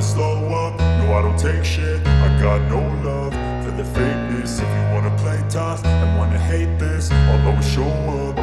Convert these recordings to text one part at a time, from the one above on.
slow up, no I don't take shit. I got no love for the fakeness. If you wanna play tough and wanna hate this, I'll always show up.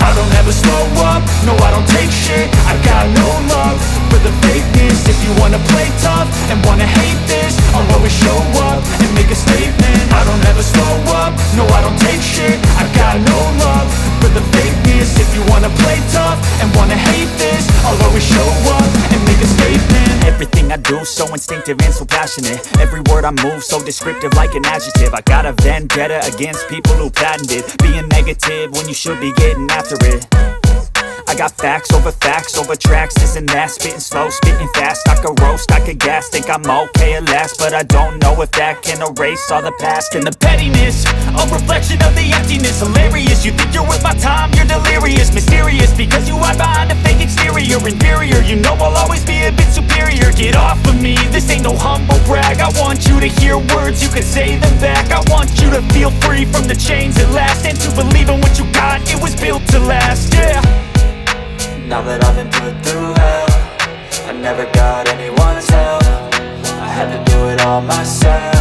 I don't ever slow up, no I don't take shit. I got no love for the fakeness. If you wanna play tough and wanna hate this, I'll always show up and make a statement. I don't ever slow up, no I don't take shit. I got no love for the fakeness. If you wanna play tough and wanna hate this, I'll always show up and make a statement. Everything I do so instinctive and so passionate. Every word I move so descriptive like an adjective. I got a vendetta against people who patented being negative when you should be getting after it. I got facts over tracks, this and that. Spitting slow, spitting fast. I could roast, I could gas. Think I'm okay at last, but I don't know if that can erase all the past. And the pettiness, a reflection of the emptiness. Hilarious, you think you're worth my time, you're delirious. Mysterious, because you hide behind a fake exterior. Inferior, you know I'll always be a bit superior. Get off of me, this ain't no humble brag. I want you to hear words, you can say them back. I want you to feel free from the chains at last, and to believe in what you got, it was built to last, yeah. Now that I've been put through hell, I never got anyone's help. I had to do it all myself.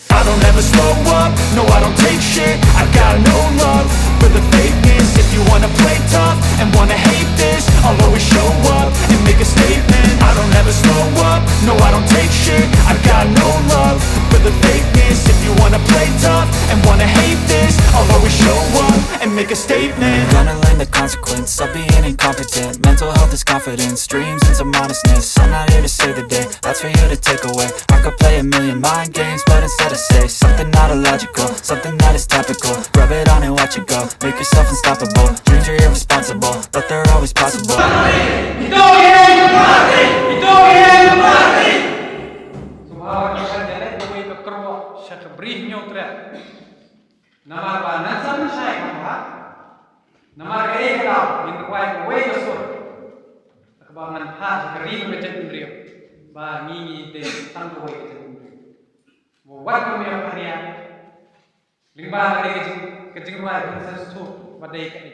I don't ever slow up, no I don't take shit. I got no love for the fakeness. If you wanna play tough and wanna hate this, I'll always show up and make a statement. I don't ever slow up, no I don't take shit. I got no love for the fakeness. If you wanna play tough and wanna hate this, I'll always show up and make a statement. Gonna learn the consequence of being incompetent. Mental health is confidence, dreams and some honestness. I'm not here to save the day, that's for you to take away. I could play a million mind games, but instead I say something not illogical, something that is topical. Rub it on and watch it go, make yourself unstoppable. Dreams are irresponsible, but they're always possible. Nama banan sama saya kan? Nama gaya kalau yang kuat kuat masuk. Kebangan hak kering macam beliau. Bah ni de tang kuat macam beliau. Buat kami apa ni? Lima hari kecil kecil kuat kan sesuatu pada ikan.